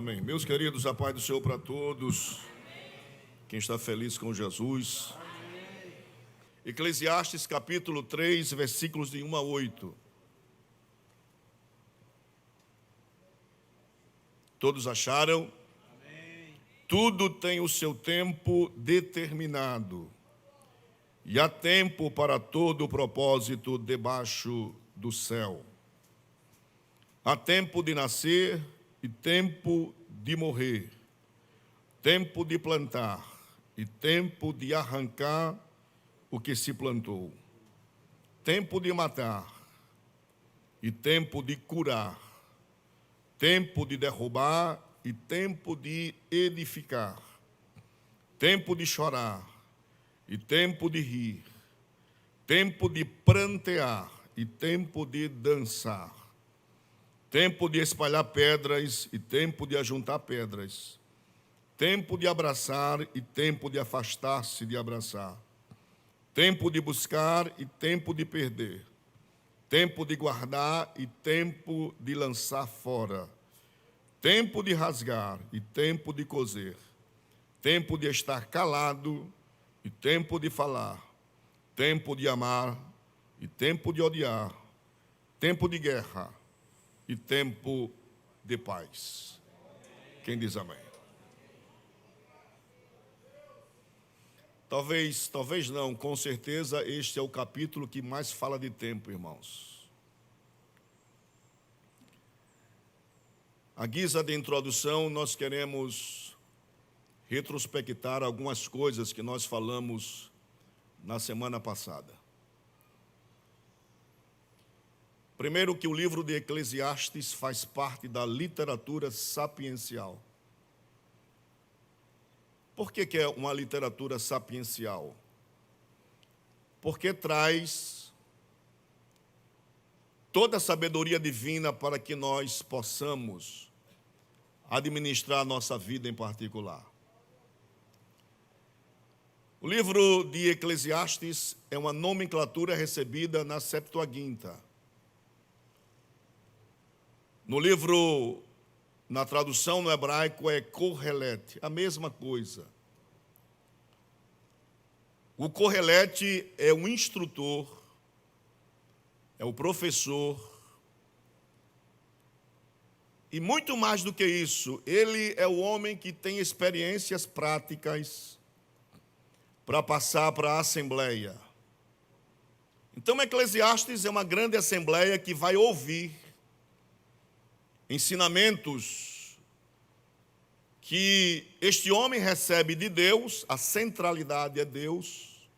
Amém. Meus queridos, a paz do Senhor para todos. Quem está feliz com Jesus. Eclesiastes capítulo 3, versículos de 1 a 8. Todos acharam? Amém. Tudo tem o seu tempo determinado, e há tempo para todo o propósito debaixo do céu. Há tempo de nascer e tempo de morrer, tempo de plantar e tempo de arrancar o que se plantou, tempo de matar e tempo de curar, tempo de derrubar e tempo de edificar, tempo de chorar e tempo de rir, tempo de prantear e tempo de dançar, tempo de espalhar pedras e tempo de ajuntar pedras, tempo de abraçar e tempo de afastar-se de abraçar, tempo de buscar e tempo de perder, tempo de guardar e tempo de lançar fora, tempo de rasgar e tempo de coser, tempo de estar calado e tempo de falar, tempo de amar e tempo de odiar, tempo de guerra e tempo de paz. Quem diz amém? Talvez não, com certeza este é o capítulo que mais fala de tempo, irmãos. À guisa de introdução, nós queremos retrospectar algumas coisas que nós falamos na semana passada. Primeiro, que o livro de Eclesiastes faz parte da literatura sapiencial. Por que é uma literatura sapiencial? Porque traz toda a sabedoria divina para que nós possamos administrar a nossa vida em particular. O livro de Eclesiastes é uma nomenclatura recebida na Septuaginta. No livro, na tradução no hebraico, é Kohelet, a mesma coisa. O Kohelet é o instrutor, é o professor, e muito mais do que isso, ele é o homem que tem experiências práticas para passar para a assembleia. Então, Eclesiastes é uma grande assembleia que vai ouvir ensinamentos que este homem recebe de Deus, a centralidade é Deus,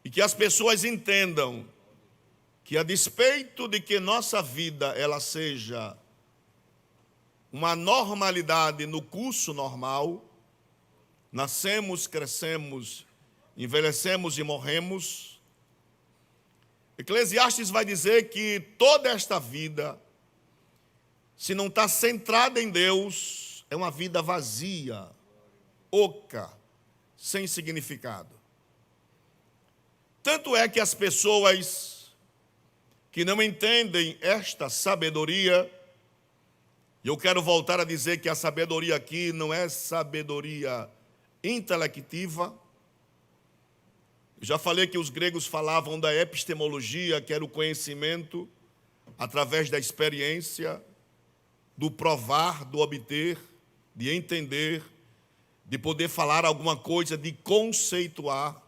e que as pessoas entendam que, a despeito de que nossa vida ela seja uma normalidade no curso normal, nascemos, crescemos, envelhecemos e morremos, Eclesiastes vai dizer que toda esta vida, se não está centrada em Deus, é uma vida vazia, oca, sem significado. Tanto é que as pessoas que não entendem esta sabedoria, e eu quero voltar a dizer que a sabedoria aqui não é sabedoria intelectiva. Eu já falei que os gregos falavam da epistemologia, que era o conhecimento através da experiência, do provar, do obter, de entender, de poder falar alguma coisa, de conceituar.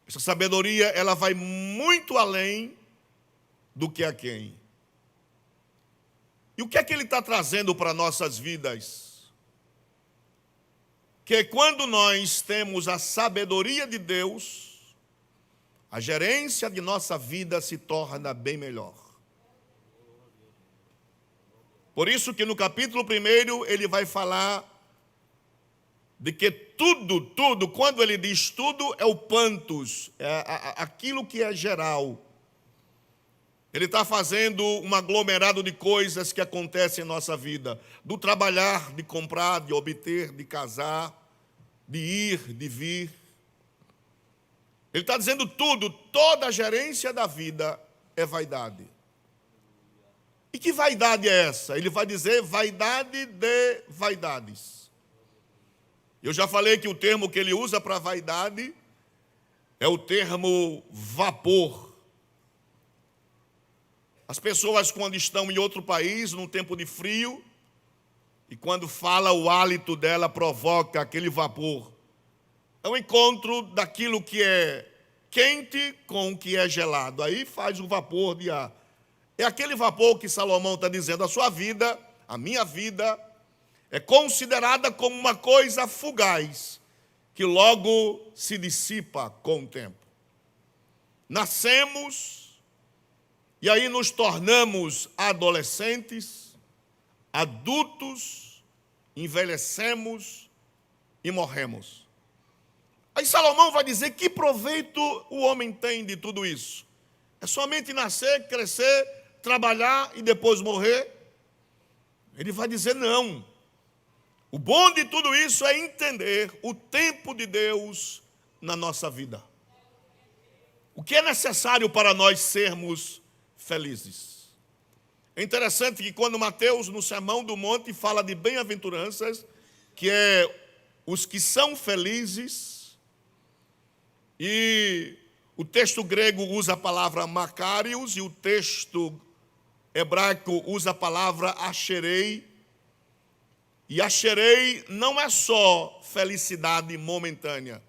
Essa sabedoria, ela vai muito além do que a quem. E o que é que ele está trazendo para nossas vidas? Que quando nós temos a sabedoria de Deus, a gerência de nossa vida se torna bem melhor. Por isso que no capítulo 1 ele vai falar de que tudo, quando ele diz tudo, é o pantos, é aquilo que é geral. Ele está fazendo um aglomerado de coisas que acontecem em nossa vida, do trabalhar, de comprar, de obter, de casar, de ir, de vir. Ele está dizendo tudo, toda a gerência da vida é vaidade. E que vaidade é essa? Ele vai dizer vaidade de vaidades. Eu já falei que o termo que ele usa para vaidade é o termo vapor. As pessoas, quando estão em outro país, num tempo de frio, e quando fala, o hálito dela provoca aquele vapor. É um encontro daquilo que é quente com o que é gelado. Aí faz o vapor de ar. É aquele vapor que Salomão está dizendo, a sua vida, a minha vida, é considerada como uma coisa fugaz, que logo se dissipa com o tempo. Nascemos, e aí nos tornamos adolescentes, adultos, envelhecemos e morremos. Aí Salomão vai dizer, que proveito o homem tem de tudo isso? É somente nascer, crescer, trabalhar e depois morrer? Ele vai dizer não. O bom de tudo isso é entender o tempo de Deus na nossa vida. O que é necessário para nós sermos felizes? É interessante que quando Mateus, no Sermão do Monte, fala de bem-aventuranças, que é os que são felizes, e o texto grego usa a palavra makarios, e o texto hebraico usa a palavra asherei. E asherei não é só felicidade momentânea.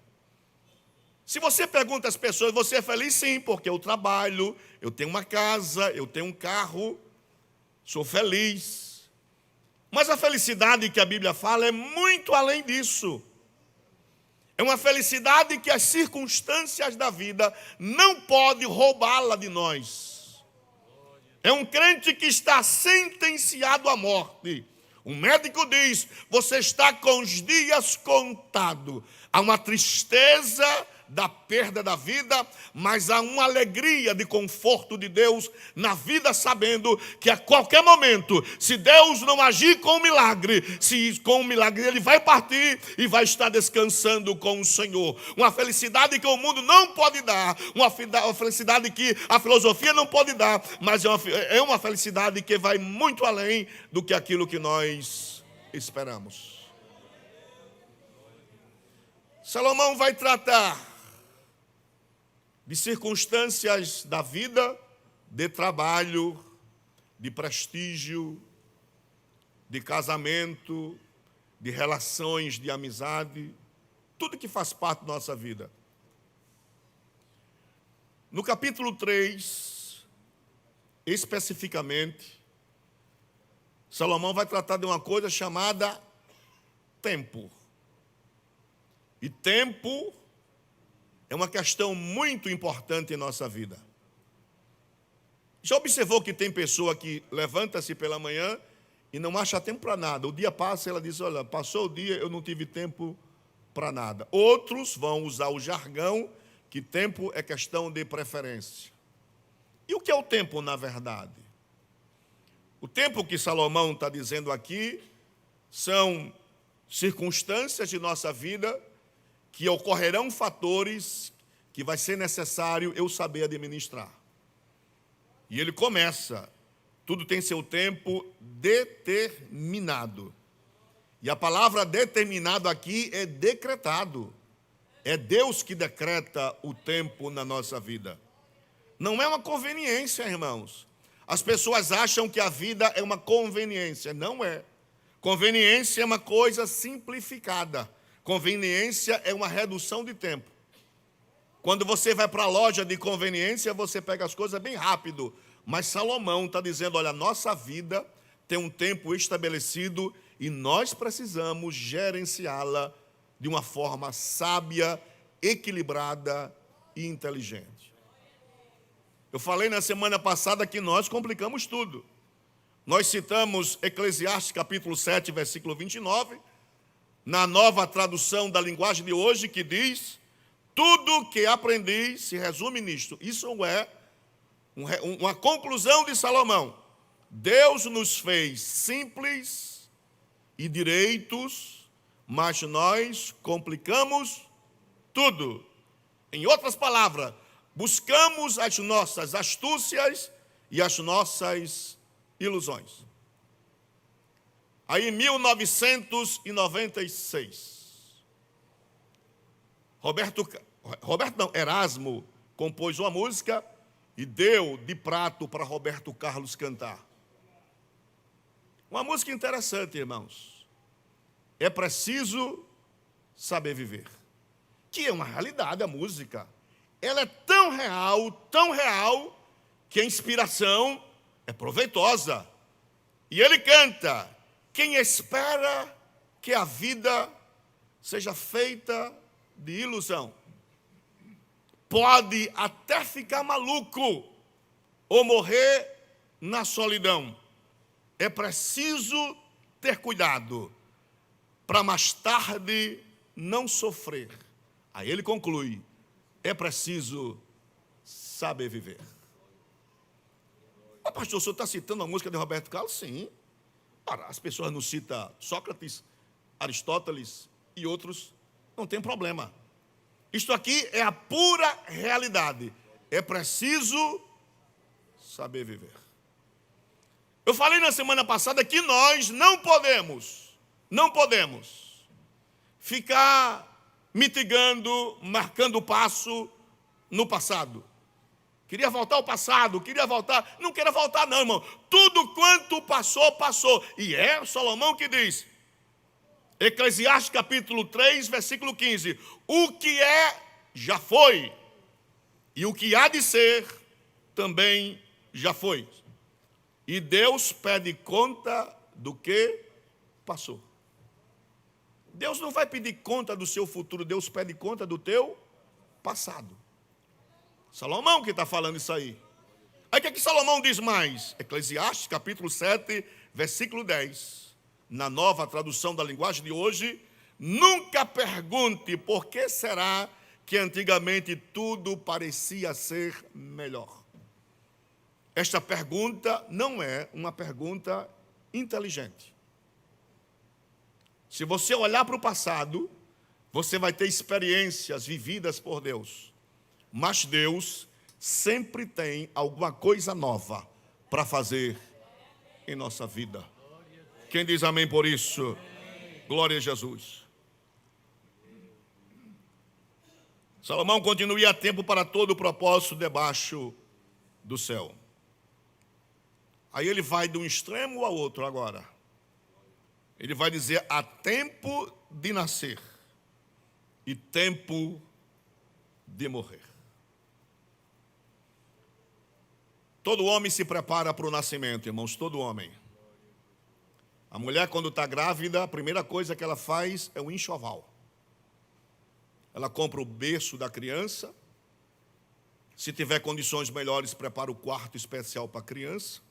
Se você pergunta às pessoas, você é feliz? Sim, porque eu trabalho, eu tenho uma casa, eu tenho um carro, sou feliz. Mas a felicidade que a Bíblia fala é muito além disso. É uma felicidade que as circunstâncias da vida não podem roubá-la de nós. É um crente que está sentenciado à morte. O médico diz, você está com os dias contados. Há uma tristeza da perda da vida, mas há uma alegria de conforto de Deus na vida, sabendo que a qualquer momento, se Deus não agir com o milagre, ele vai partir e vai estar descansando com o Senhor. Uma felicidade que o mundo não pode dar, uma felicidade que a filosofia não pode dar, mas é uma felicidade que vai muito além do que aquilo que nós esperamos. Salomão vai tratar de circunstâncias da vida, de trabalho, de prestígio, de casamento, de relações de amizade, tudo que faz parte da nossa vida. No capítulo 3, especificamente, Salomão vai tratar de uma coisa chamada tempo. E tempo é uma questão muito importante em nossa vida. Já observou que tem pessoa que levanta-se pela manhã e não acha tempo para nada. O dia passa e ela diz, olha, passou o dia, eu não tive tempo para nada. Outros vão usar o jargão que tempo é questão de preferência. E o que é o tempo, na verdade? O tempo que Salomão está dizendo aqui são circunstâncias de nossa vida que ocorrerão fatores que vai ser necessário eu saber administrar. E ele começa, tudo tem seu tempo determinado. E a palavra determinado aqui é decretado. É Deus que decreta o tempo na nossa vida. Não é uma conveniência, irmãos. As pessoas acham que a vida é uma conveniência. Não é. Conveniência é uma coisa simplificada. Conveniência é uma redução de tempo. Quando você vai para a loja de conveniência, você pega as coisas bem rápido. Mas Salomão está dizendo, olha, a nossa vida tem um tempo estabelecido e nós precisamos gerenciá-la de uma forma sábia, equilibrada e inteligente. Eu falei na semana passada que nós complicamos tudo. Nós citamos Eclesiastes capítulo 7, versículo 29, na nova tradução da linguagem de hoje, que diz, tudo que aprendi se resume nisto. Isso é uma conclusão de Salomão. Deus nos fez simples e direitos, mas nós complicamos tudo. Em outras palavras, buscamos as nossas astúcias e as nossas ilusões. Aí em 1996, Erasmo compôs uma música e deu de prato para Roberto Carlos cantar. Uma música interessante, irmãos. É preciso saber viver. Que é uma realidade a música. Ela é tão real, que a inspiração é proveitosa. E ele canta: quem espera que a vida seja feita de ilusão, pode até ficar maluco ou morrer na solidão. É preciso ter cuidado para mais tarde não sofrer. Aí ele conclui: é preciso saber viver. Ah, pastor, o senhor está citando a música de Roberto Carlos? Sim. As pessoas não citam Sócrates, Aristóteles e outros, não tem problema. Isto aqui é a pura realidade. É preciso saber viver. Eu falei na semana passada que nós não podemos ficar mitigando, marcando passo no passado. Queria voltar ao passado, não queira voltar não, irmão. Tudo quanto passou, passou. E é Salomão que diz, Eclesiastes capítulo 3, versículo 15, o que é, já foi, e o que há de ser, também já foi. E Deus pede conta do que passou. Deus não vai pedir conta do seu futuro, Deus pede conta do teu passado. Salomão que está falando isso aí. Aí o que é que Salomão diz mais? Eclesiastes capítulo 7, versículo 10. Na nova tradução da linguagem de hoje, nunca pergunte por que será que antigamente tudo parecia ser melhor. Esta pergunta não é uma pergunta inteligente. Se você olhar para o passado, você vai ter experiências vividas por Deus. Mas Deus sempre tem alguma coisa nova para fazer em nossa vida. Quem diz amém por isso? Glória a Jesus. Salomão continua: e há tempo para todo o propósito debaixo do céu. Aí ele vai de um extremo ao outro agora. Ele vai dizer: há tempo de nascer e tempo de morrer. Todo homem se prepara para o nascimento, irmãos, todo homem. A mulher, quando está grávida, a primeira coisa que ela faz é o enxoval. Ela compra o berço da criança. Se tiver condições melhores, prepara o quarto especial para a criança.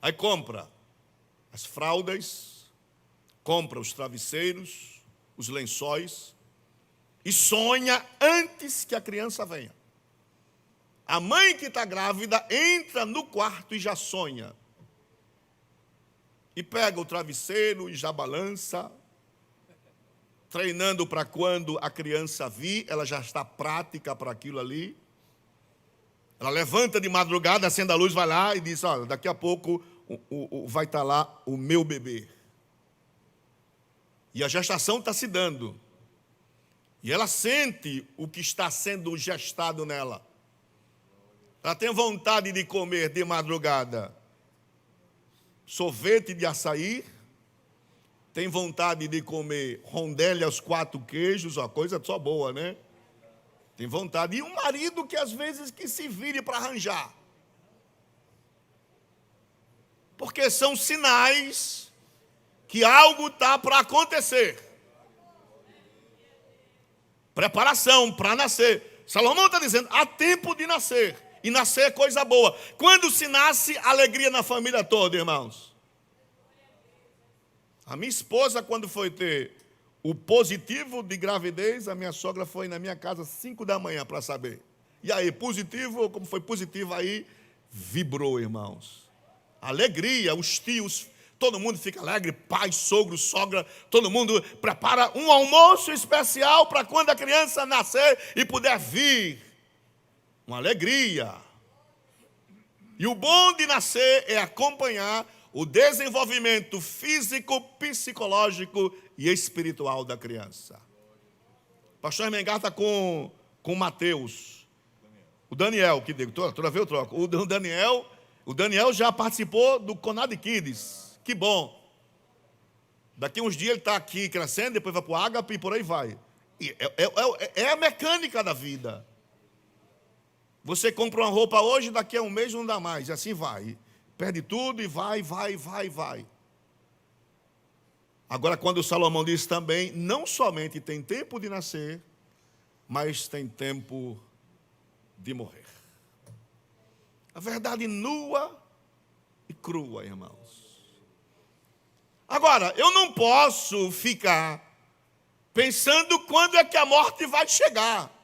Aí compra as fraldas, compra os travesseiros, os lençóis, e sonha antes que a criança venha. A mãe que está grávida entra no quarto e já sonha. E pega o travesseiro e já balança, treinando para quando a criança vir, ela já está prática para aquilo ali. Ela levanta de madrugada, acende a luz, vai lá e diz: olha, daqui a pouco vai estar lá o meu bebê. E a gestação está se dando. E ela sente o que está sendo gestado nela. Ela tem vontade de comer de madrugada sorvete de açaí, tem vontade de comer rondelli aos 4 queijos, uma coisa só boa, né? Tem vontade. E um marido que às vezes que se vire para arranjar. Porque são sinais que algo está para acontecer. Preparação para nascer. Salomão está dizendo: há tempo de nascer. E nascer é coisa boa. Quando se nasce, alegria na família toda, irmãos. A minha esposa, quando foi ter o positivo de gravidez, a minha sogra foi na minha casa às 5 da manhã para saber. E aí, positivo, como foi positivo aí, vibrou, irmãos. Alegria, os tios, todo mundo fica alegre, pai, sogro, sogra, todo mundo prepara um almoço especial para quando a criança nascer e puder vir. Uma alegria. E o bom de nascer é acompanhar o desenvolvimento físico, psicológico e espiritual da criança. O pastor Armengar está com Mateus. O Daniel, que digo, toda vez eu troco. O Daniel já participou do Conad Kids. Que bom. Daqui uns dias ele está aqui crescendo, depois vai para o Ágape e por aí vai. É a mecânica da vida. Você compra uma roupa hoje, daqui a um mês não dá mais. E assim vai. Perde tudo e vai. Agora, quando o Salomão diz também, não somente tem tempo de nascer, mas tem tempo de morrer. A verdade nua e crua, irmãos. Agora, eu não posso ficar pensando quando é que a morte vai chegar.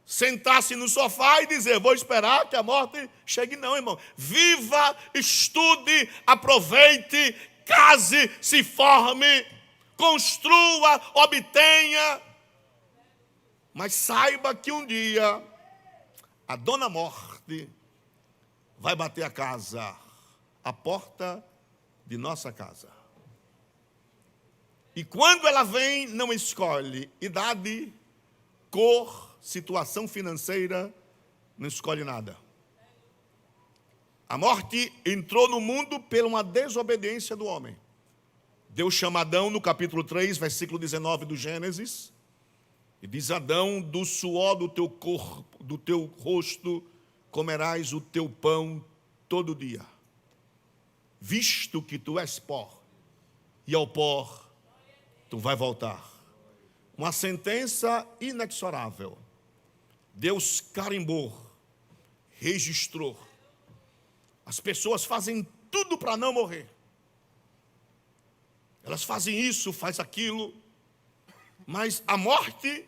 Sentar-se no sofá e dizer, vou esperar que a morte chegue. Não, irmão. Viva, estude, aproveite, case, se forme, construa, obtenha. Mas saiba que um dia a dona morte vai bater a porta de nossa casa. E quando ela vem, não escolhe idade, cor, situação financeira, não escolhe nada. A morte entrou no mundo por uma desobediência do homem. Deus chama Adão no capítulo 3, versículo 19 do Gênesis, e diz: Adão, do suor do teu corpo, do teu rosto, comerás o teu pão todo dia, visto que tu és pó, e ao pó tu vai voltar. Uma sentença inexorável. Deus carimbou, registrou. As pessoas fazem tudo para não morrer. Elas fazem isso, fazem aquilo. Mas a morte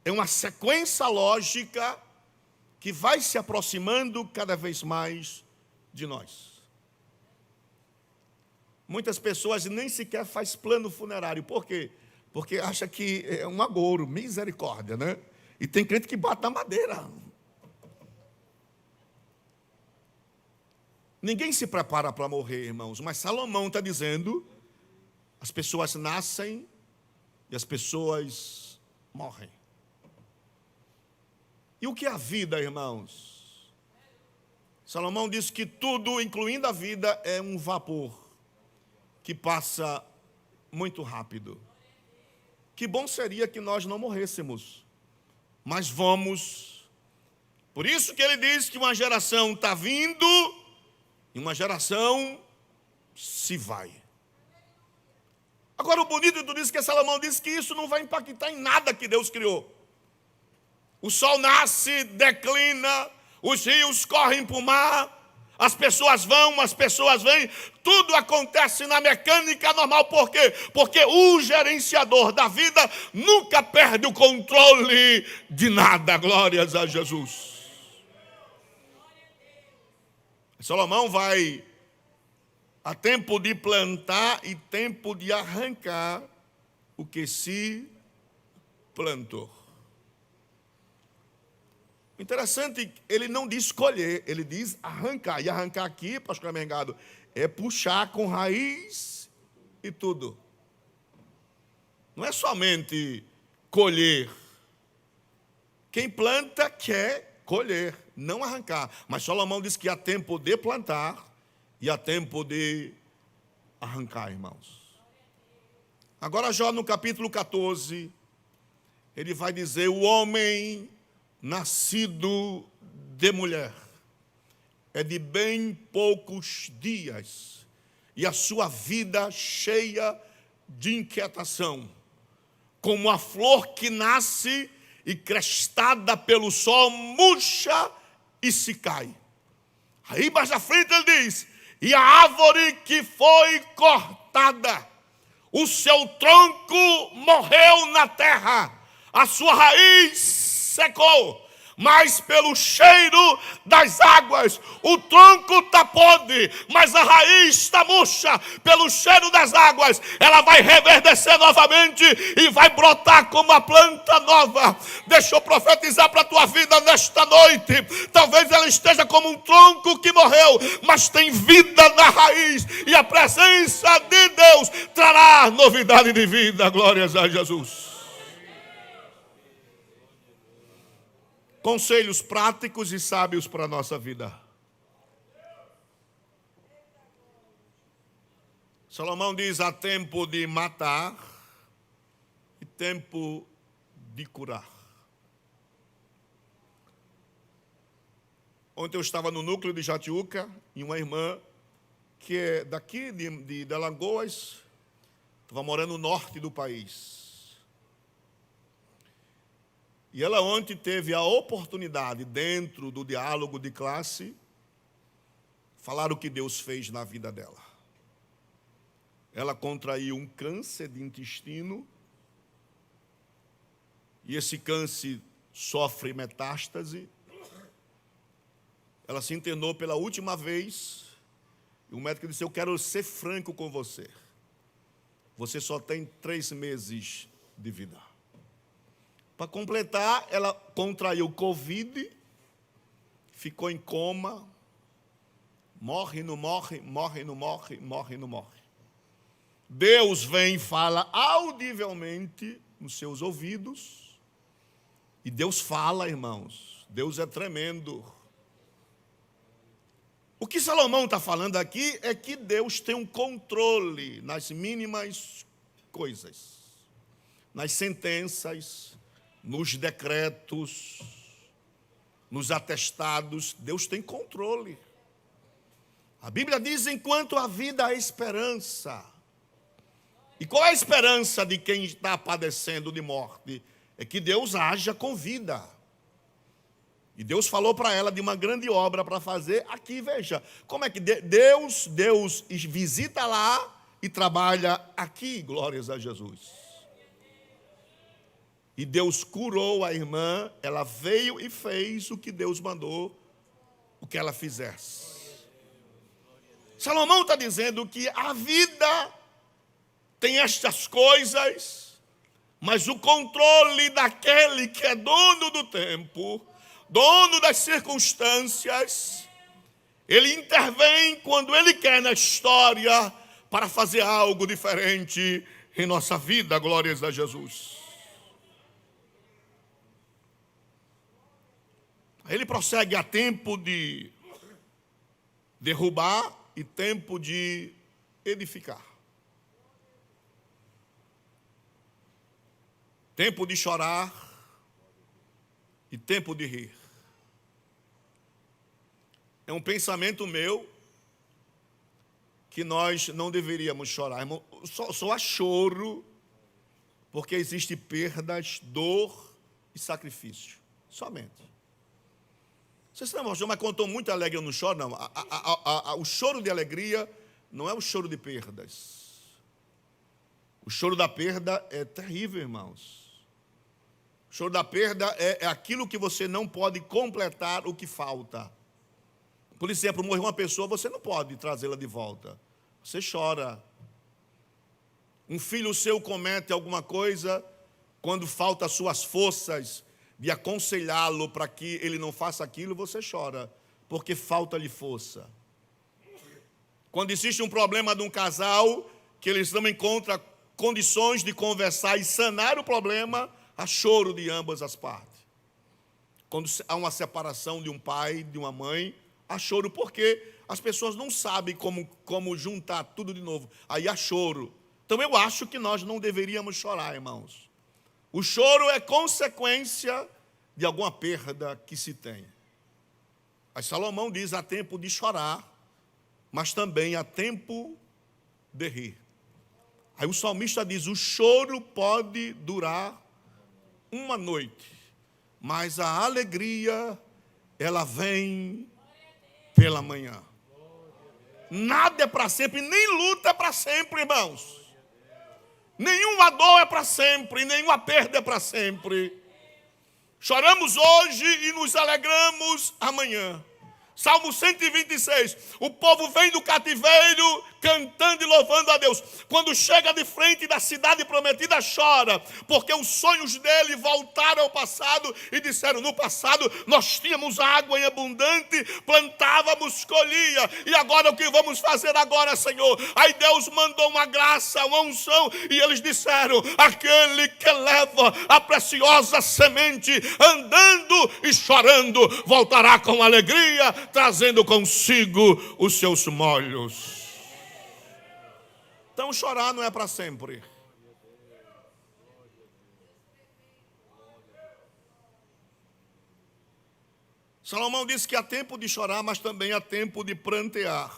é uma sequência lógica que vai se aproximando cada vez mais de nós. Muitas pessoas nem sequer fazem plano funerário. Por quê? Porque acha que é um agouro, misericórdia, né? E tem crente que bate na madeira. Ninguém se prepara para morrer, irmãos. Mas Salomão está dizendo, as pessoas nascem e as pessoas morrem. E o que é a vida, irmãos? Salomão diz que tudo, incluindo a vida, é um vapor que passa muito rápido. Que bom seria que nós não morrêssemos, mas vamos. Por isso que ele diz que uma geração está vindo e uma geração se vai. Agora o bonito de tudo isso é que Salomão diz que isso não vai impactar em nada que Deus criou. O sol nasce, declina, os rios correm para o mar, as pessoas vão, as pessoas vêm, tudo acontece na mecânica normal. Por quê? Porque o gerenciador da vida nunca perde o controle de nada. Glórias a Jesus. Salomão vai a tempo de plantar e tempo de arrancar o que se plantou. Interessante, ele não diz colher, ele diz arrancar. E arrancar aqui, pastor Mengado, é puxar com raiz e tudo. Não é somente colher. Quem planta quer colher, não arrancar. Mas Salomão diz que há tempo de plantar e há tempo de arrancar, irmãos. Agora, Jó, no capítulo 14, ele vai dizer: o homem nascido de mulher é de bem poucos dias, e a sua vida cheia de inquietação, como a flor que nasce e crestada pelo sol murcha e se cai. Aí mais à frente ele diz: e a árvore que foi cortada, o seu tronco morreu na terra, a sua raiz secou, mas pelo cheiro das águas. O tronco está podre, mas a raiz está murcha. Pelo cheiro das águas, ela vai reverdecer novamente e vai brotar como uma planta nova. Deixa eu profetizar para a tua vida nesta noite. Talvez ela esteja como um tronco que morreu, mas tem vida na raiz, e a presença de Deus trará novidade de vida. Glórias a Jesus. Conselhos práticos e sábios para a nossa vida. Salomão diz: há tempo de matar e tempo de curar. Ontem eu estava no núcleo de Jatiuca e uma irmã que é daqui de Alagoas, estava morando no norte do país. E ela ontem teve a oportunidade, dentro do diálogo de classe, falar o que Deus fez na vida dela. Ela contraiu um câncer de intestino, e esse câncer sofre metástase. Ela se internou pela última vez, e o médico disse: eu quero ser franco com você. Você só tem 3 meses de vida. Para completar, ela contraiu Covid, ficou em coma, morre, não morre, morre, não morre, morre, não morre. Deus vem e fala audivelmente nos seus ouvidos, e Deus fala, irmãos, Deus é tremendo. O que Salomão está falando aqui é que Deus tem um controle nas mínimas coisas, nas sentenças, nos decretos, nos atestados. Deus tem controle. A Bíblia diz: enquanto há vida, há esperança. E qual é a esperança de quem está padecendo de morte? É que Deus haja com vida. E Deus falou para ela de uma grande obra para fazer aqui. Veja, como é que Deus visita lá e trabalha aqui. Glórias a Jesus. E Deus curou a irmã, ela veio e fez o que Deus mandou o que ela fizesse. Salomão está dizendo que a vida tem estas coisas, mas o controle daquele que é dono do tempo, dono das circunstâncias, ele intervém quando ele quer na história para fazer algo diferente em nossa vida. Glórias a Jesus. Ele prossegue: a tempo de derrubar e tempo de edificar. Tempo de chorar e tempo de rir. É um pensamento meu que nós não deveríamos chorar, irmão. Só há choro porque existe perdas, dor e sacrifício. Somente. Vocês não mostram, mas quando estou muito alegre eu não choro, não. O choro de alegria não é o choro de perdas. O choro da perda é terrível, irmãos. O choro da perda é aquilo que você não pode completar o que falta. Por exemplo, morreu uma pessoa, você não pode trazê-la de volta. Você chora. Um filho seu comete alguma coisa, quando falta as suas forças de aconselhá-lo para que ele não faça aquilo, você chora, porque falta-lhe força. Quando existe um problema de um casal, que eles não encontram condições de conversar e sanar o problema, há choro de ambas as partes. Quando há uma separação de um pai, de uma mãe, há choro, porque as pessoas não sabem como juntar tudo de novo. Aí há choro. Então eu acho que nós não deveríamos chorar, irmãos. O choro é consequência de alguma perda que se tem. Mas Salomão diz: há tempo de chorar, mas também há tempo de rir. Aí o salmista diz: o choro pode durar uma noite, mas a alegria, ela vem pela manhã. Nada é para sempre, nem luta é para sempre, irmãos. Nenhuma dor é para sempre, nenhuma perda é para sempre. Choramos hoje e nos alegramos amanhã. Salmo 126, o povo vem do cativeiro cantando e louvando a Deus. Quando chega de frente da cidade prometida, chora, porque os sonhos dele voltaram ao passado e disseram: no passado nós tínhamos água em abundante, plantávamos, colhia, e agora o que vamos fazer agora, Senhor? Aí Deus mandou uma graça, uma unção, e eles disseram: aquele que leva a preciosa semente andando e chorando, voltará com alegria, trazendo consigo os seus molhos. Então chorar não é para sempre. Salomão disse que há tempo de chorar, mas também há tempo de prantear.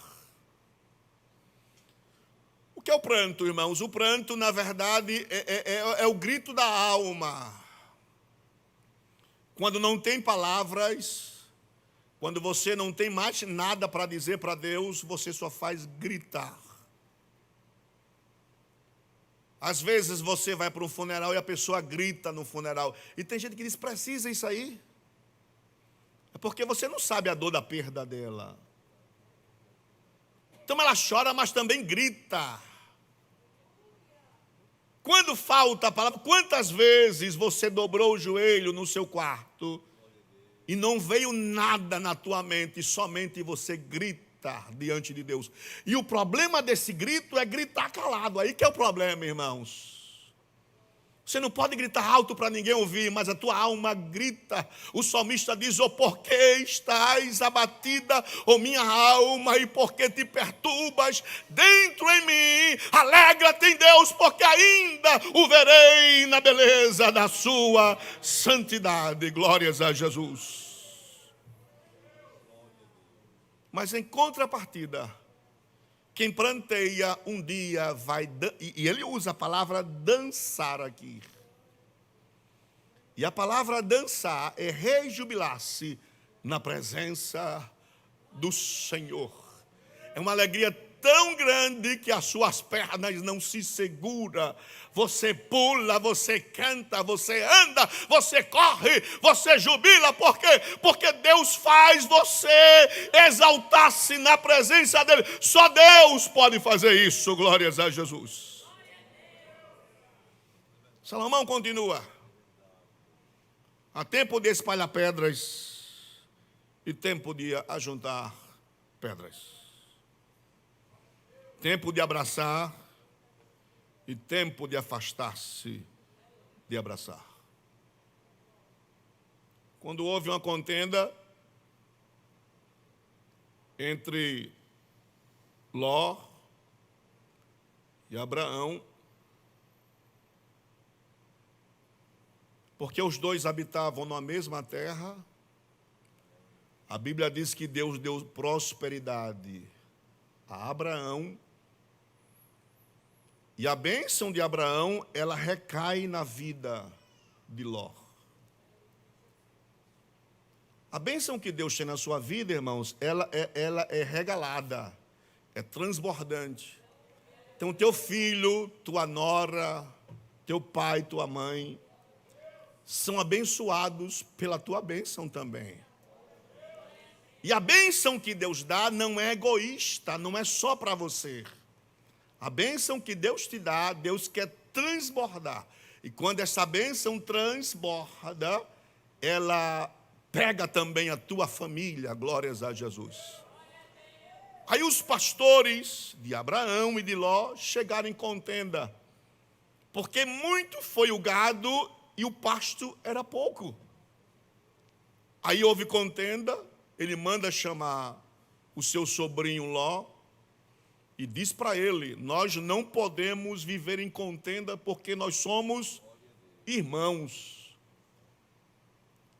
O que é o pranto, irmãos? O pranto, na verdade, é o grito da alma. Quando não tem palavras, quando você não tem mais nada para dizer para Deus, você só faz gritar. Às vezes você vai para um funeral e a pessoa grita no funeral. E tem gente que diz: precisa isso aí? É porque você não sabe a dor da perda dela. Então ela chora, mas também grita. Quando falta a palavra, quantas vezes você dobrou o joelho no seu quarto e não veio nada na tua mente, somente você grita diante de Deus? E o problema desse grito é gritar calado. Aí que é o problema, irmãos. Você não pode gritar alto para ninguém ouvir, mas a tua alma grita. O salmista diz: oh, por que estás abatida, oh minha alma, e por que te perturbas dentro em mim? Alegra-te em Deus, porque ainda o verei na beleza da sua santidade. Glórias a Jesus. Mas em contrapartida, quem pranteia um dia vai... E ele usa a palavra dançar aqui. E a palavra dançar é rejubilar-se na presença do Senhor. É uma alegria tão grande que as suas pernas não se seguram. Você pula, você canta, você anda, você corre, você jubila. Por quê? Porque Deus faz você exaltar-se na presença dEle. Só Deus pode fazer isso, glórias a Jesus. Salomão continua: há tempo de espalhar pedras e tempo de ajuntar pedras. Tempo de abraçar e tempo de afastar-se de abraçar. Quando houve uma contenda entre Ló e Abraão, porque os dois habitavam na mesma terra, a Bíblia diz que Deus deu prosperidade a Abraão. E a bênção de Abraão, ela recai na vida de Ló. A bênção que Deus tem na sua vida, irmãos, ela é regalada, é transbordante. Então, teu filho, tua nora, teu pai, tua mãe, são abençoados pela tua bênção também. E a bênção que Deus dá não é egoísta, não é só para você. A bênção que Deus te dá, Deus quer transbordar. E quando essa bênção transborda, ela pega também a tua família, glórias a Jesus. Aí os pastores de Abraão e de Ló chegaram em contenda, porque muito foi o gado e o pasto era pouco. Aí houve contenda, ele manda chamar o seu sobrinho Ló, e diz para ele: nós não podemos viver em contenda porque nós somos irmãos.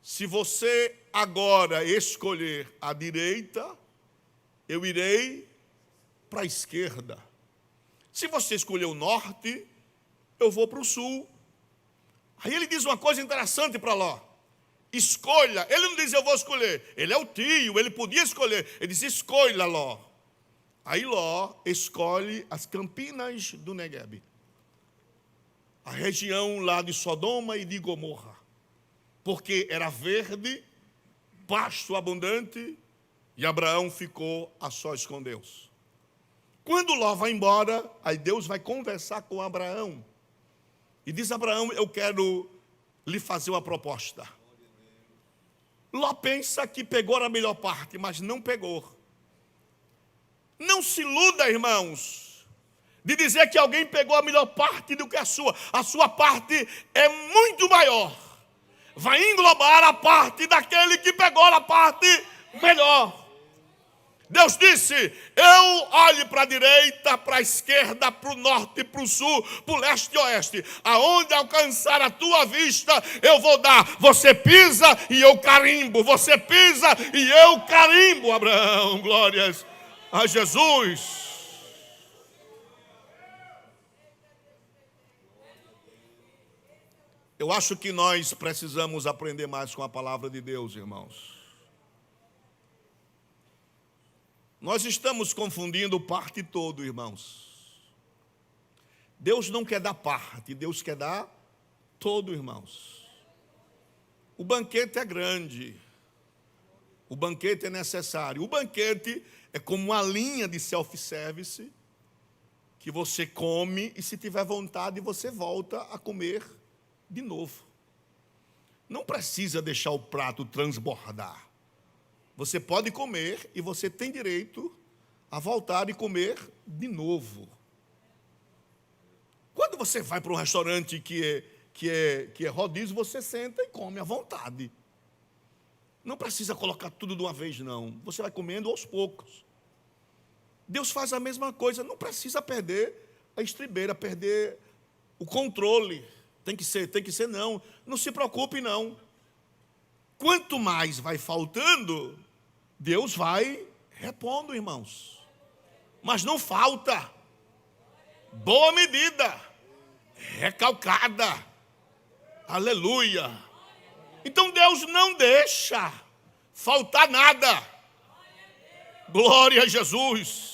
Se você agora escolher a direita, eu irei para a esquerda. Se você escolher o norte, eu vou para o sul. Aí ele diz uma coisa interessante para Ló: escolha. Ele não diz eu vou escolher, ele é o tio, ele podia escolher. Ele diz: escolha, Ló. Aí Ló escolhe as campinas do Neguebe, a região lá de Sodoma e de Gomorra. porque era verde, pasto abundante, e Abraão ficou a sós com Deus. Quando Ló vai embora, aí Deus vai conversar com Abraão. E diz a Abraão: eu quero lhe fazer uma proposta. Ló pensa que pegou a melhor parte, mas não pegou. Não se iluda, irmãos, de dizer que alguém pegou a melhor parte do que a sua. A sua parte é muito maior. Vai englobar a parte daquele que pegou a parte melhor. Deus disse: eu olho para a direita, para a esquerda, para o norte, para o sul, para o leste e oeste. Aonde alcançar a tua vista, eu vou dar. Você pisa e eu carimbo. Você pisa e eu carimbo. Abraão, glórias a Jesus. Eu acho que nós precisamos aprender mais com a palavra de Deus, irmãos. Nós estamos confundindo parte todo, irmãos. Deus não quer dar parte, Deus quer dar todo, irmãos. O banquete é grande, o banquete é necessário. O banquete é como uma linha de self-service, que você come e se tiver vontade você volta a comer de novo. Não precisa deixar o prato transbordar. Você pode comer e você tem direito a voltar e comer de novo. Quando você vai para um restaurante que é rodízio, você senta e come à vontade. Não precisa colocar tudo de uma vez, não. Você vai comendo aos poucos. Deus faz a mesma coisa. Não precisa perder a estribeira, perder o controle. Tem que ser, não. Não se preocupe, não. Quanto mais vai faltando, Deus vai repondo, irmãos. Mas não falta. Boa medida. Recalcada. Aleluia. Então Deus não deixa faltar nada. Glória a Jesus.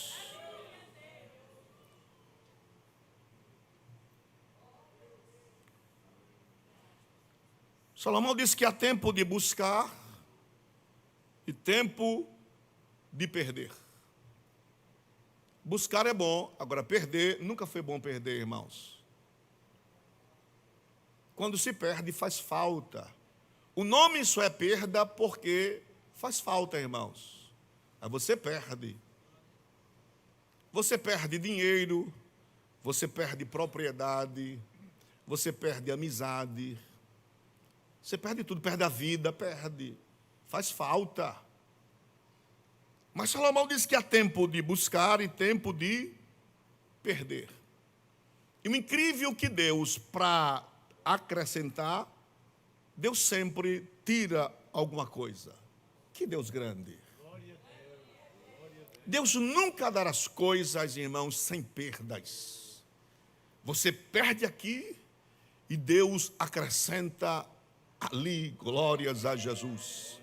Salomão disse que há tempo de buscar e tempo de perder. Buscar é bom, agora perder, nunca foi bom perder, irmãos. Quando se perde, faz falta. O nome só é perda porque faz falta, irmãos. Aí você perde. Você perde dinheiro, você perde propriedade, você perde amizade, você perde tudo, perde a vida, perde. Faz falta. Mas Salomão diz que há tempo de buscar e tempo de perder. E o incrível que Deus, para acrescentar, Deus sempre tira alguma coisa. Que Deus grande. Deus nunca dará as coisas, irmãos, sem perdas. Você perde aqui e Deus acrescenta ali. Glórias a Jesus.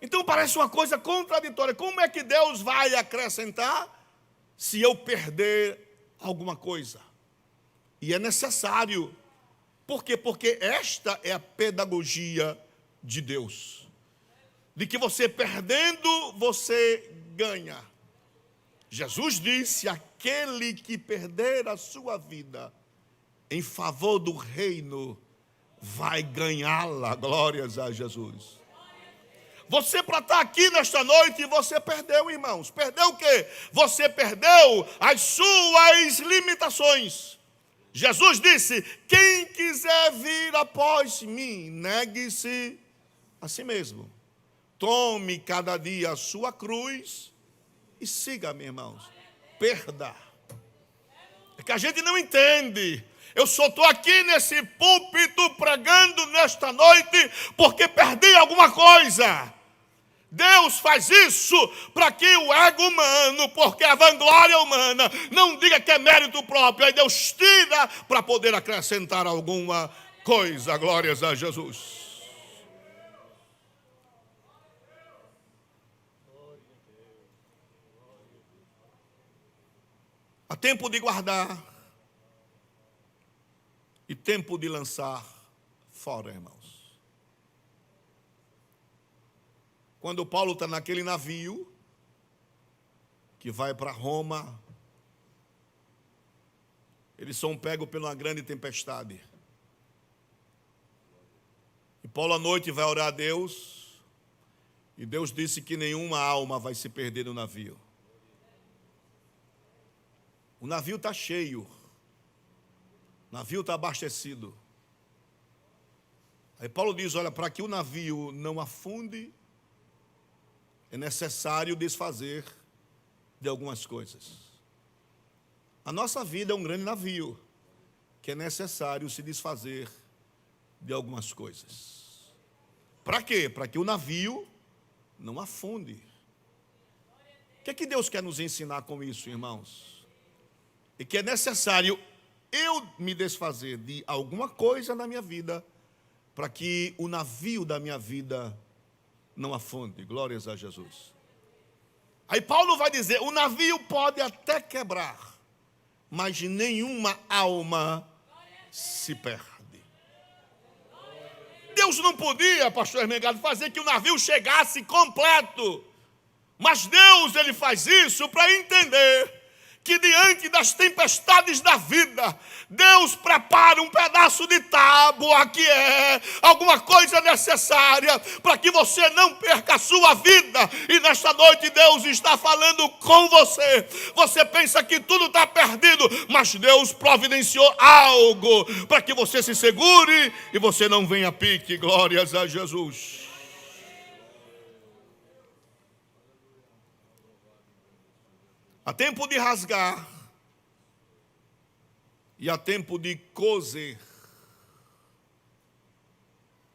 Então parece uma coisa contraditória. Como é que Deus vai acrescentar se eu perder alguma coisa? E é necessário. Por quê? Porque esta é a pedagogia de Deus. De que você perdendo, você ganha. Jesus disse: aquele que perder a sua vida em favor do reino, vai ganhá-la. Glórias a Jesus. Você, para estar aqui nesta noite, você perdeu, irmãos. Perdeu o quê? Você perdeu as suas limitações. Jesus disse: quem quiser vir após mim, negue-se a si mesmo. Tome cada dia a sua cruz e siga-me, irmãos. Perda. É que a gente não entende. Eu só estou aqui nesse púlpito pregando nesta noite porque perdi alguma coisa. Deus faz isso para que o ego humano, porque a vanglória humana, não diga que é mérito próprio. Aí Deus tira para poder acrescentar alguma coisa. Glórias a Jesus. Há tempo de guardar e tempo de lançar fora, irmãos. Quando Paulo está naquele navio que vai para Roma, eles são pegos por uma grande tempestade. E Paulo à noite vai orar a Deus, e Deus disse que nenhuma alma vai se perder no navio. O navio está cheio, o navio está abastecido. Aí Paulo diz, olha, para que o navio não afunde, é necessário desfazer de algumas coisas. A nossa vida é um grande navio, que é necessário se desfazer de algumas coisas. Para quê? Para que o navio não afunde. O que é que Deus quer nos ensinar com isso, irmãos? E que é necessário eu me desfazer de alguma coisa na minha vida, para que o navio da minha vida não afunde. Glórias a Jesus. Aí Paulo vai dizer, o navio pode até quebrar, mas nenhuma alma se perde. Deus não podia, pastor Hermengado, fazer que o navio chegasse completo. Mas Deus, ele faz isso para entender que diante das tempestades da vida, Deus prepara um pedaço de tábua, que é alguma coisa necessária para que você não perca a sua vida. E nesta noite Deus está falando com você. Você pensa que tudo está perdido, mas Deus providenciou algo para que você se segure e você não venha a pique. Glórias a Jesus. Há tempo de rasgar e há tempo de coser.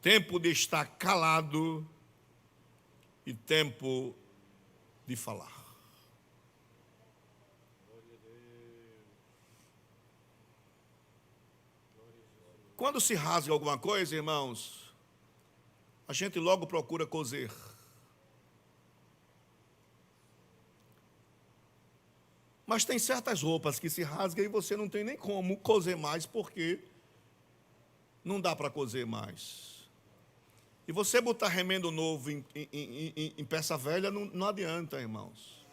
Tempo de estar calado e tempo de falar. Quando se rasga alguma coisa, irmãos, a gente logo procura coser. Mas tem certas roupas que se rasgam e você não tem nem como coser mais, porque não dá para coser mais. E você botar remendo novo em peça velha não adianta, irmãos.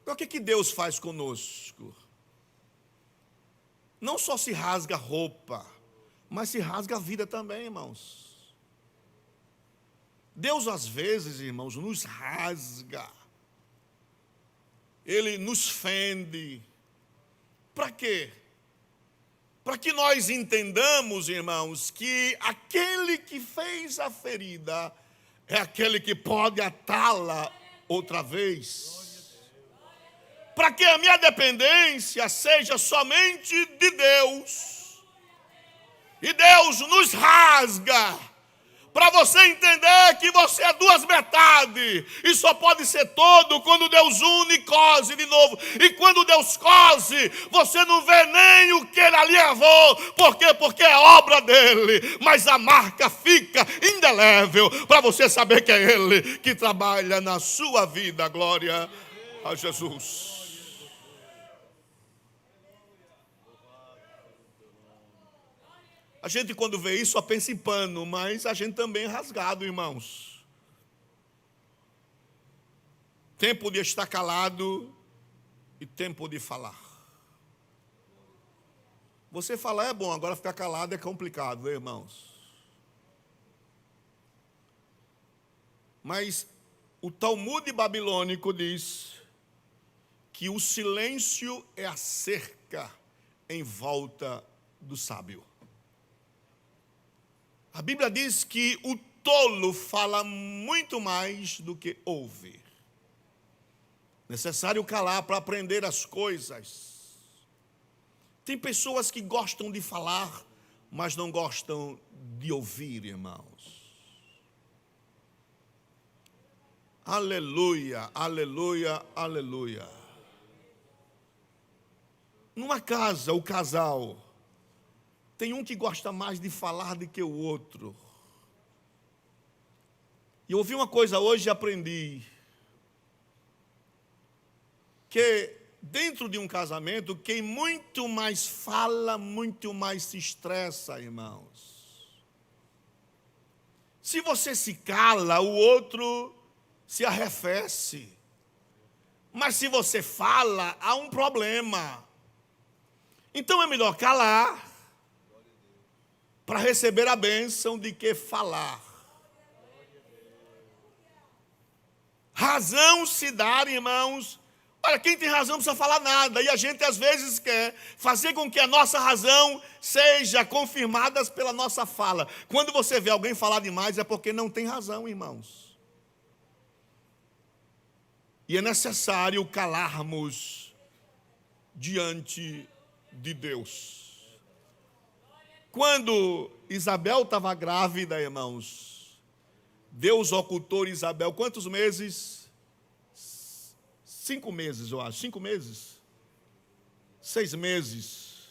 Então, o que Deus faz conosco? Não só se rasga roupa, mas se rasga a vida também, irmãos. Deus, às vezes, irmãos, nos rasga. Ele nos fende. Para quê? Para que nós entendamos, irmãos, que aquele que fez a ferida é aquele que pode atá-la outra vez. Para que a minha dependência seja somente de Deus. E Deus nos rasga para você entender que você é duas metades, e só pode ser todo quando Deus une e cose de novo. E quando Deus cose, você não vê nem o que ele ali levou. Por quê? Porque é obra dele, mas a marca fica indelével, para você saber que é ele que trabalha na sua vida. Glória a Jesus. A gente, quando vê isso, só pensa em pano, mas a gente também é rasgado, irmãos. Tempo de estar calado e tempo de falar. Você falar é bom, agora ficar calado é complicado, irmãos. Mas o Talmud babilônico diz que o silêncio é a cerca em volta do sábio. A Bíblia diz que o tolo fala muito mais do que ouve. Necessário calar para aprender as coisas. Tem pessoas que gostam de falar, mas não gostam de ouvir, irmãos. Aleluia, aleluia, aleluia. Numa casa, o casal, tem um que gosta mais de falar do que o outro. E eu ouvi uma coisa hoje e aprendi. Que dentro de um casamento, quem muito mais fala, muito mais se estressa, irmãos. Se você se cala, o outro se arrefece. Mas se você fala, há um problema. Então é melhor calar para receber a bênção de que falar. Razão se dar, irmãos. Olha, quem tem razão não precisa falar nada. E a gente às vezes quer fazer com que a nossa razão seja confirmada pela nossa fala. Quando você vê alguém falar demais é porque não tem razão, irmãos. E é necessário calarmos diante de Deus. Quando Isabel estava grávida, irmãos, Deus ocultou Isabel quantos meses? 5 meses, eu acho. 5 meses? 6 meses.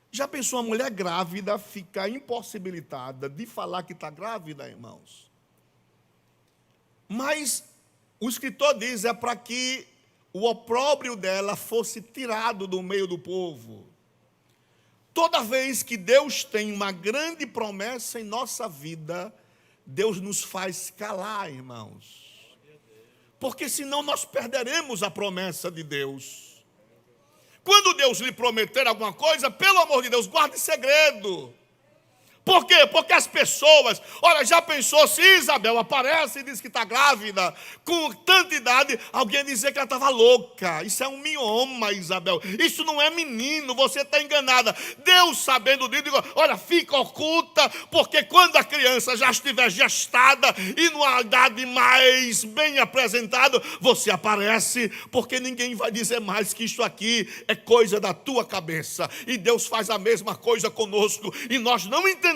Já pensou uma mulher grávida ficar impossibilitada de falar que está grávida, irmãos? Mas o escritor diz, é para que o opróbrio dela fosse tirado do meio do povo. Toda vez que Deus tem uma grande promessa em nossa vida, Deus nos faz calar, irmãos. Porque senão nós perderemos a promessa de Deus. Quando Deus lhe prometer alguma coisa, pelo amor de Deus, guarde segredo. Por quê? Porque as pessoas, olha, já pensou se Isabel aparece e diz que está grávida, com tanta idade, alguém dizer que ela estava louca. Isso é um mioma, Isabel. Isso não é menino, você está enganada. Deus, sabendo disso, digo, olha, fica oculta, porque quando a criança já estiver gestada e numa idade mais bem apresentada, você aparece, porque ninguém vai dizer mais que isso aqui é coisa da tua cabeça. E Deus faz a mesma coisa conosco, e nós não entendemos.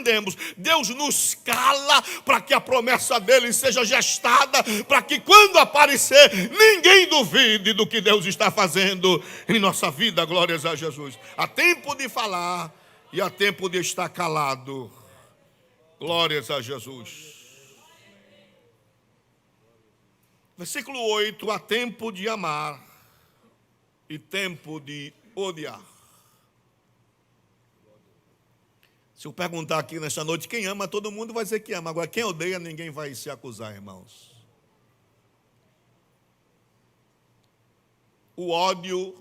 Deus nos cala para que a promessa dele seja gestada, para que quando aparecer, ninguém duvide do que Deus está fazendo em nossa vida. Glórias a Jesus. Há tempo de falar e há tempo de estar calado. Glórias a Jesus. Versículo 8, há tempo de amar e tempo de odiar. Se eu perguntar aqui nesta noite, quem ama, todo mundo vai dizer que ama. Agora, quem odeia, ninguém vai se acusar, irmãos. O ódio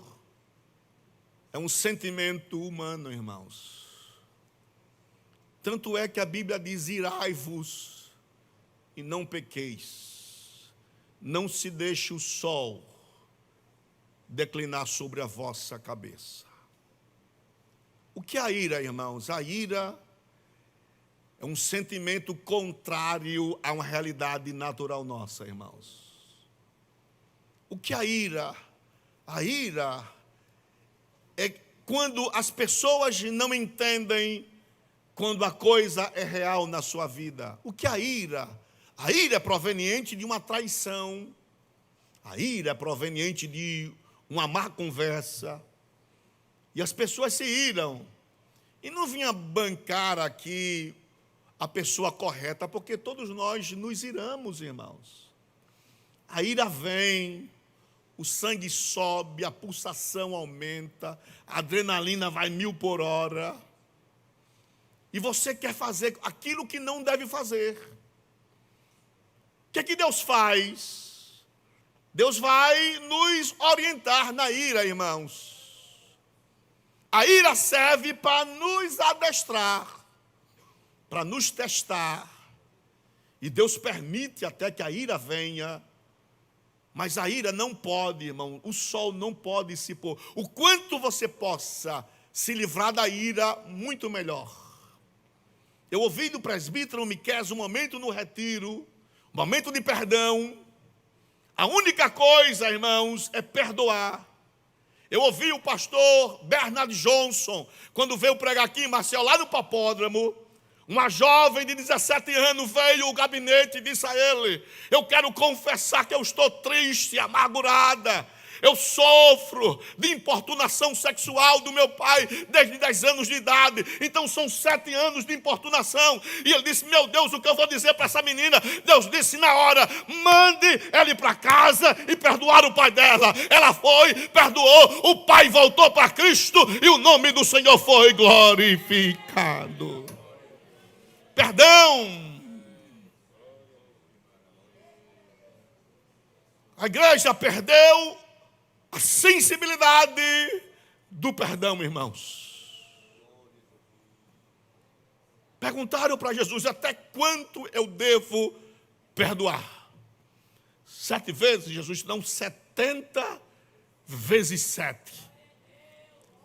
é um sentimento humano, irmãos. Tanto é que a Bíblia diz, irai-vos e não pequeis. Não se deixe o sol declinar sobre a vossa cabeça. O que é a ira, irmãos? A ira é um sentimento contrário a uma realidade natural nossa, irmãos. O que é a ira? A ira é quando as pessoas não entendem quando a coisa é real na sua vida. O que é a ira? A ira é proveniente de uma traição. A ira é proveniente de uma má conversa. E as pessoas se iram. E não vinha bancar aqui a pessoa correta, porque todos nós nos iramos, irmãos. A ira vem, o sangue sobe, a pulsação aumenta, a adrenalina vai 1000 por hora. E você quer fazer aquilo que não deve fazer. O que é que Deus faz? Deus vai nos orientar na ira, irmãos. A ira serve para nos adestrar, para nos testar. E Deus permite até que a ira venha. Mas a ira não pode, irmão, o sol não pode se pôr. O quanto você possa se livrar da ira, muito melhor. Eu ouvi do presbítero Miqueias um momento no retiro, um momento de perdão. A única coisa, irmãos, é perdoar. Eu ouvi o pastor Bernard Johnson, quando veio pregar aqui em Maceió, lá no Papódromo, uma jovem de 17 anos veio ao gabinete e disse a ele, eu quero confessar que eu estou triste, amargurada, eu sofro de importunação sexual do meu pai desde 10 anos de idade, então são 7 anos de importunação. E ele disse, meu Deus, o que eu vou dizer para essa menina? Deus disse na hora, mande ela ir para casa e perdoar o pai dela. Ela foi, perdoou, o pai voltou para Cristo e o nome do Senhor foi glorificado. Perdão A igreja perdeu a sensibilidade do perdão, irmãos. Perguntaram para Jesus: até quanto eu devo perdoar? 7 vezes? Jesus não, 70 vezes 7.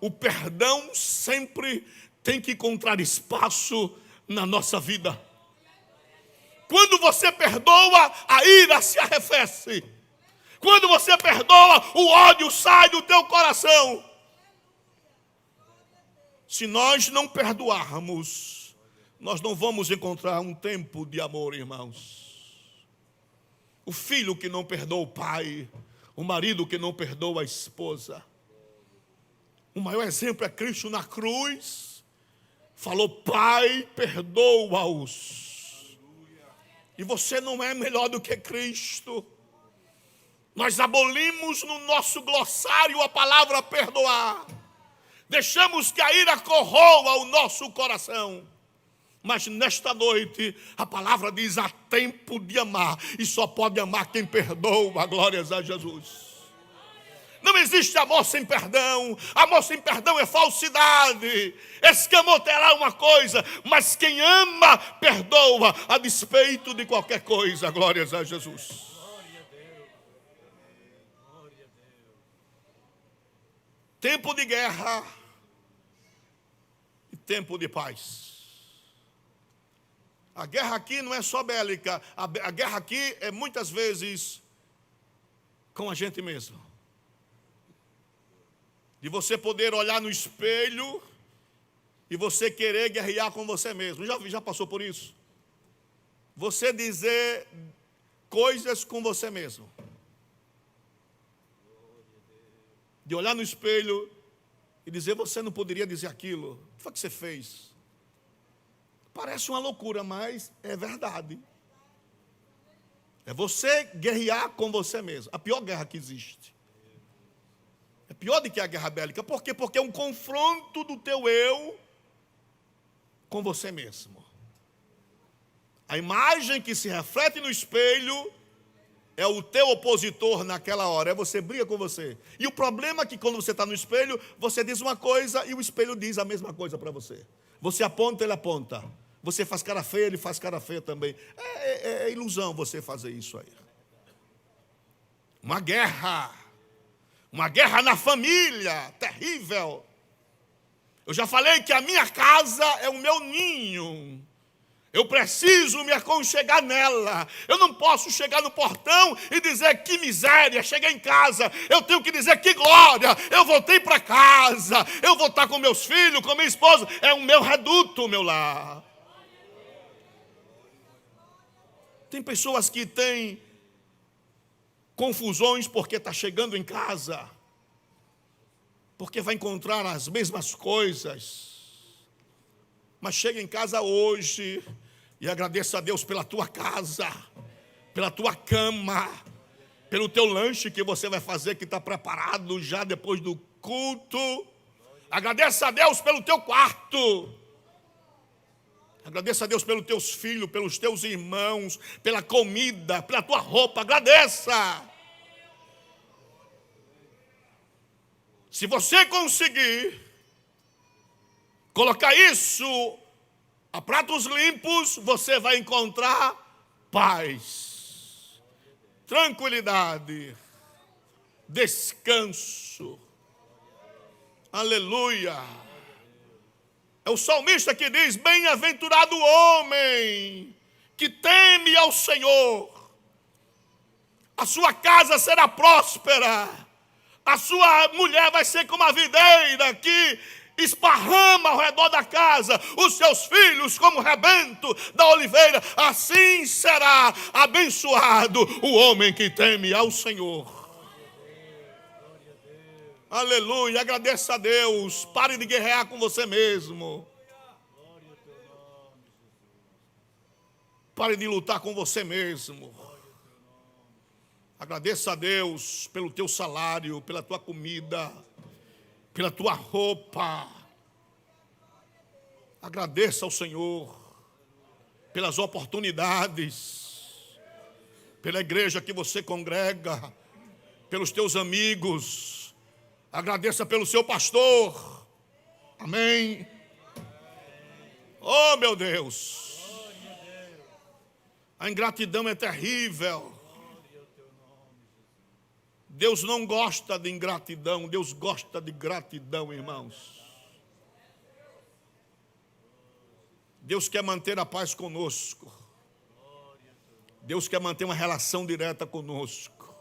O perdão sempre tem que encontrar espaço na nossa vida. Quando você perdoa, a ira se arrefece. Quando você perdoa, o ódio sai do teu coração. Se nós não perdoarmos, nós não vamos encontrar um tempo de amor, irmãos. O filho que não perdoa o pai, o marido que não perdoa a esposa. O maior exemplo é Cristo na cruz. Falou: Pai, perdoa-os. E você não é melhor do que Cristo. Nós abolimos no nosso glossário a palavra perdoar. Deixamos que a ira corroa o nosso coração. Mas nesta noite, a palavra diz: há tempo de amar. E só pode amar quem perdoa. Glórias a Jesus. Não existe amor sem perdão. Amor sem perdão é falsidade. Escamou terá uma coisa, mas quem ama, perdoa a despeito de qualquer coisa. Glórias a Jesus. Tempo de guerra e tempo de paz. A guerra aqui não é só bélica. A guerra aqui é muitas vezes com a gente mesmo. De você poder olhar no espelho e você querer guerrear com você mesmo. Já passou por isso? Você dizer coisas com você mesmo. De olhar no espelho e dizer: você não poderia dizer aquilo. O que foi que você fez? Parece uma loucura, mas é verdade. É você guerrear com você mesmo. A pior guerra que existe. É pior do que a guerra bélica. Por quê? Porque é um confronto do teu eu com você mesmo. A imagem que se reflete no espelho é o teu opositor naquela hora. É você briga com você. E o problema é que quando você está no espelho, você diz uma coisa e o espelho diz a mesma coisa para você. Você aponta, ele aponta. Você faz cara feia, ele faz cara feia também. É ilusão você fazer isso aí. Uma guerra na família, terrível. Eu já falei que a minha casa é o meu ninho. Eu preciso me aconchegar nela. Eu não posso chegar no portão e dizer: que miséria, cheguei em casa. Eu tenho que dizer: que glória, eu voltei para casa. Eu vou estar com meus filhos, com minha esposa. É o meu reduto, o meu lar. Tem pessoas que têm confusões porque está chegando em casa, porque vai encontrar as mesmas coisas. Mas chega em casa hoje e agradeça a Deus pela tua casa, pela tua cama, pelo teu lanche que você vai fazer, que está preparado já depois do culto. Agradeça a Deus pelo teu quarto. Agradeça a Deus pelos teus filhos, pelos teus irmãos, pela comida, pela tua roupa. Agradeça. Se você conseguir colocar isso a pratos limpos, você vai encontrar paz, tranquilidade, descanso. Aleluia. É o salmista que diz: bem-aventurado o homem que teme ao Senhor. A sua casa será próspera. A sua mulher vai ser como a videira que esparrama ao redor da casa, os seus filhos como o rebento da oliveira. Assim será abençoado o homem que teme ao Senhor. Aleluia, agradeça a Deus. Pare de guerrear com você mesmo. Pare de lutar com você mesmo. Agradeça a Deus pelo teu salário, pela tua comida, pela tua roupa. Agradeça ao Senhor pelas oportunidades, pela igreja que você congrega, pelos teus amigos, agradeça pelo seu pastor. Amém. Oh, meu Deus. A ingratidão é terrível. Deus não gosta de ingratidão, Deus gosta de gratidão, irmãos. Deus quer manter a paz conosco. Deus quer manter uma relação direta conosco.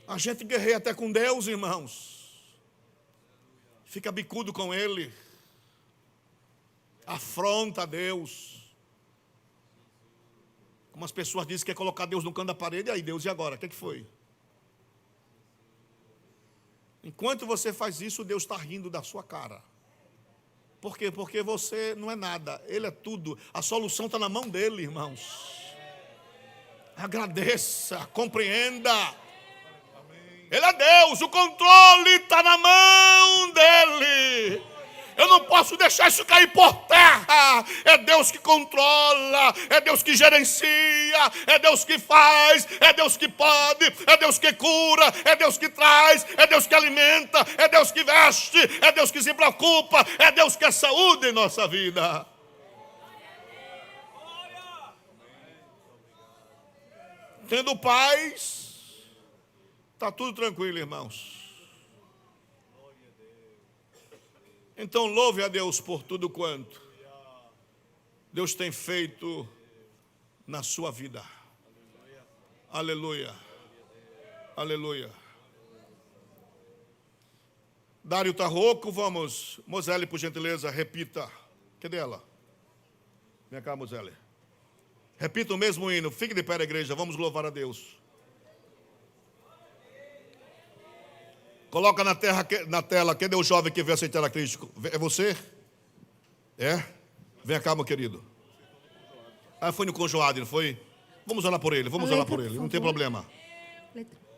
A gente guerreia até com Deus, irmãos. Fica bicudo com Ele. Afronta a Deus. Como as pessoas dizem que quer colocar Deus no canto da parede. E aí, Deus, e agora? O que foi? Enquanto você faz isso, Deus está rindo da sua cara. Por quê? Porque você não é nada, Ele é tudo. A solução está na mão dEle, irmãos. Agradeça, compreenda. Ele é Deus, o controle está na mão dEle. Eu não posso deixar isso cair por terra. É Deus que controla, é Deus que gerencia, é Deus que faz, é Deus que pode, é Deus que cura, é Deus que traz, é Deus que alimenta, é Deus que veste, é Deus que se preocupa, é Deus que é saúde em nossa vida. Tendo paz, está tudo tranquilo, irmãos. Então louve a Deus por tudo quanto Deus tem feito na sua vida. Aleluia. Aleluia. Dário está rouco, vamos. Moselle, por gentileza, repita. Cadê ela? Vem cá, Moselle. Repita o mesmo hino. Fique de pé na igreja, vamos louvar a Deus. Coloca na tela, cadê o jovem que veio aceitar a Cristo? É você? É? Vem cá, meu querido. Ah, foi no conjoado, não foi? Vamos orar por ele, não tem problema.